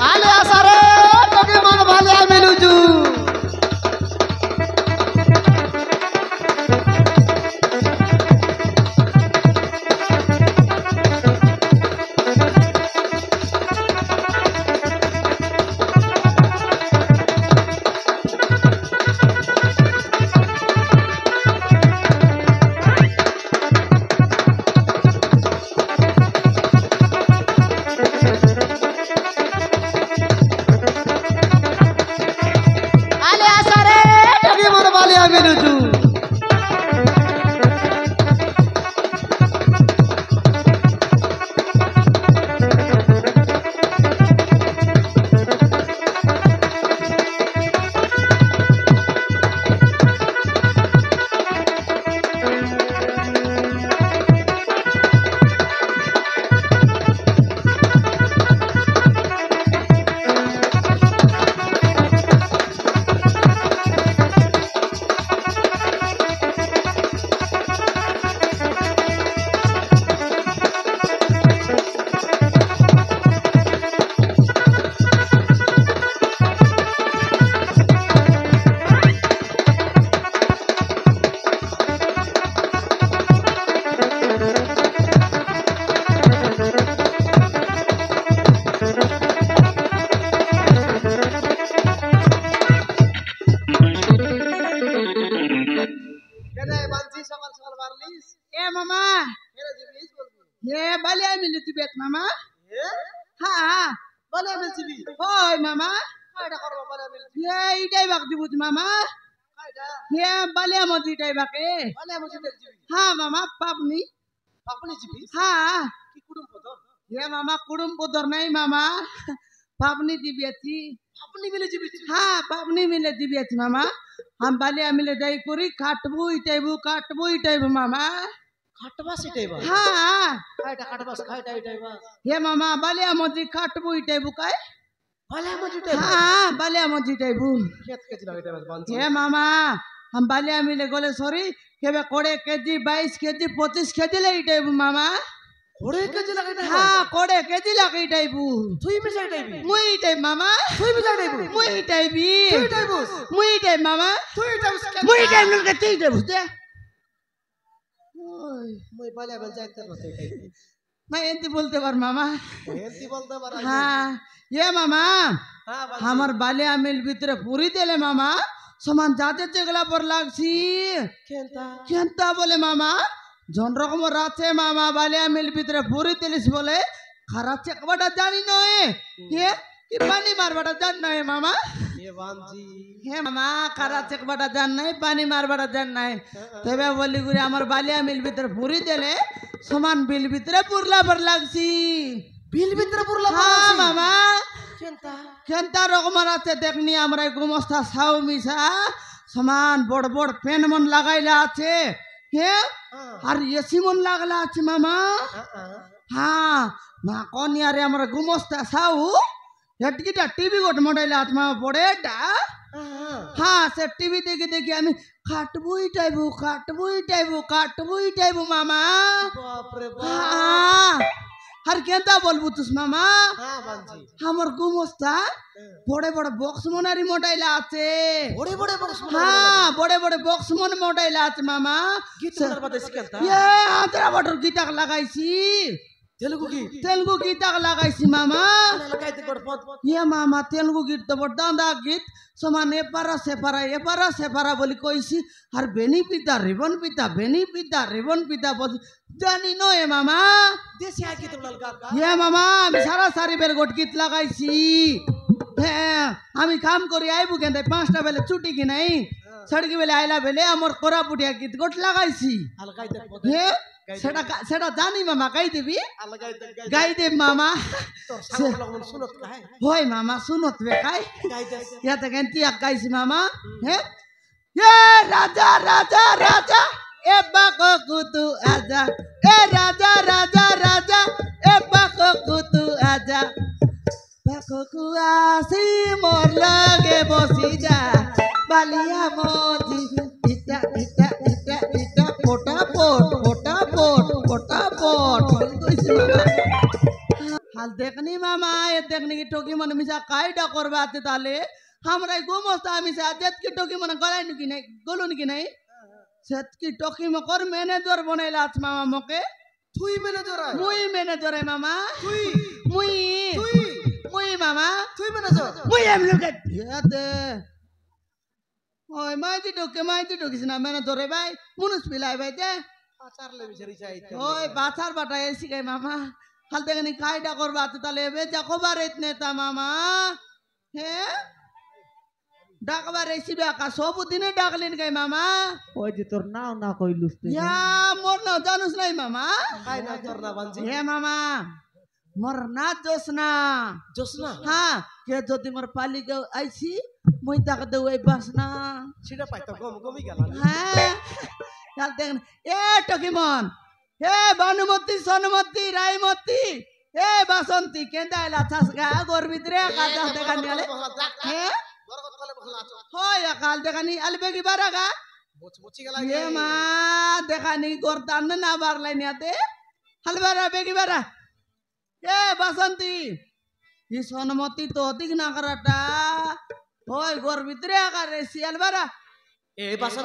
आले आसा रे टोकी मन भाले मिलुजू ये बलिया मिलती बेत मामा हाँ बलिया मिलती भी होय मामा कायदा करबा बलिया मिलती ये इटाई बाक दिबुत मामा कायदा ये बलिया मजी इटाई बाके बलिया मजी मिलती हाँ मामा पापनी पापनी जीबी हाँ की कुडुम पदर ये मामा कुडुम पदर नहीं मामा पापनी दिबियाती पापनी मिले जीबी हाँ पापनी मिले दिबियाती मामा हम बलिया मिले जाई कुरी काटबू इटाइबू मामा काटबास इटाइबा हाँ कायटा काटबास कायटा इटाइबा ये मामा बलिया मजी काटबू इटाइबू काय बलिया मजी इटाइबू हाँ बलिया मजी इटाइबू खेत के जिला इटाइबा बांधी ये मामा हम बलिया मिले गोले सॉरी केबे 20 केजी 22 केजी 25 केजी ले इटाइबू मामा 20 केजी लगे इटाइबू हाँ 20 केजी लगे इटाइबू तुई में जाई इटाइबी मुई इटाइ मामा तुई में जाई इटाइबू मुई इटाइबी तुई इटाइबू मुई इटाइ मामा तुई इटाइबू मुई इटाइ लगे तुई इटाइबू दे मैं बलिया बन जाते रहते मैं एंती बोलते बार मामा एंती बोलते बार हाँ ये मामा हमार बलिया मिल भीतर पूरी देले मामा समान जाते चगला पर लागसी केंता बोले मामा जन रकम राते मामा बलिया मिल भीतर पूरी देलिस बोले खरा चकबटा जानी नए ये कि पानी मारबटा जान नए मामा ये वांजी हे मामा खरा चकबटा जान नए पानी मारबटा जान नए तबे बोली गुरी हमार बलिया मिल भीतर पूरी देले समान बिल भीतर पुरला पर लागसी बिल भीतर पुरला हाँ मामा केंता रकम राते देखनी हमरा गुमस्ता साउ मिसा समान बड़ बड़ पेन मन लगाइला আছে हे আর এসি মন লাগলা আছে মামা হ্যাঁ না কোন ইয়ারে আমরা গুমস্তা সাউ এটকিটা টিভি গোট মডেল আত্মা পড়েটা হ্যাঁ সে টিভি দেখে দেখে আমি কাটবুই টাইবু মামা বাপ রে বাপ আর কেনতা বলবু তুস মামা হ্যাঁ বানজি আমার গুমস্তা বড় বড় বক্স মনারি মডেল আছে বড় বড় বক্স হ্যাঁ বড় বড় বক্স মন মডেল আছে মামা গীত বাজাইছি কেনতা এ আতরা বটর গীতাক লাগাইছি तेलुगु गीत लगाइसी मामा ये मामा तेलुगु गीत तो बड़ा गीत समान एपारा सेपारा बोली कोईसी हर बेनी पिता रिबन पिता बोली जानी नो ये मामा देसी आ गीत लगा ये मामा আমি সারা সারি বের গট গীত লাগাইছি হ্যাঁ আমি কাম করি আইবু কেনতে 5টা বেলে ছুটি কি নাই সড়কি বেলে আইলা বেলে আমার কোরাপুটিয়া গীত গট লাগাইছি হালকাই দেখবো হ্যাঁ সেটা সেটা জানি মামা গাই দিবি গাই দে মামা হয় মামা শুনত বে গাই ইয়াতে কেনতি গাইছি মামা হ্যাঁ এ রাজা রাজা রাজা এ বাকো কুতু আজা এ রাজা রাজা রাজা এ বাকো কুতু আজা বাকো কুয়াসি মোর লাগে বসি যা বালিয়া মজি ইটা ইটা ইটা ইটা ফটাফট हाल देखनी मामा ये देखनी की टोकी मन मिसा कायडा करबाते ताले हमरा गोमस्ता मिसा जेत की टोकी मन गलाय नुकी नहीं गोलुन की नहीं सेत की टोकी म कर मैनेजर बनेला छ मामा मके তুই ম্যানেজার मुई मैनेजर है मामा তুই मुई তুই मुई मामा তুই ম্যানেজার मुई एम लुके याते ओय माइती टोकी ना मैनेजर है भाई मुनुस पिलाई भाई ते আচারলে বিছারি চাইতে ओय बाथार बाटा ऐसी गई मामा हाल देखनी कायडा करबाते ताले बे जाको बारे इतने ता मामा हे डाकबार ऐसी बेका सब दिने डाकलिन गई मामा ওই যে তোর নাও না কইলুস তুই या मोर ना जानूस नहीं मामा কাই না তোর না বানজি हे मामा मोर ना जोसना জোসনা हाँ के যদি मोर पाली गौ आइसी মই তাকে দেউ এই বাসনা সেটা পাইতো গমি গেল হ্যাঁ কাল দেখেন এ টকিমন এ বানুমতি সনুমতি রাইমতি এ বাসন্তী কেন্দা এলা ছাসগা গোর ভিতরে কাজা দেখানি আলে হ্যাঁ বরকত কলে বখলা আছো হয় কাল দেখানি আলবে কি বারাগা মুচি গেল এ মা দেখানি গোর দান না বারলাই নিয়াতে হালবারা বেগি বারা এ বাসন্তী ই সনুমতি তো দিক না করাটা হয় গোর ভিতরে আকারে শিয়াল বারা এ বাসন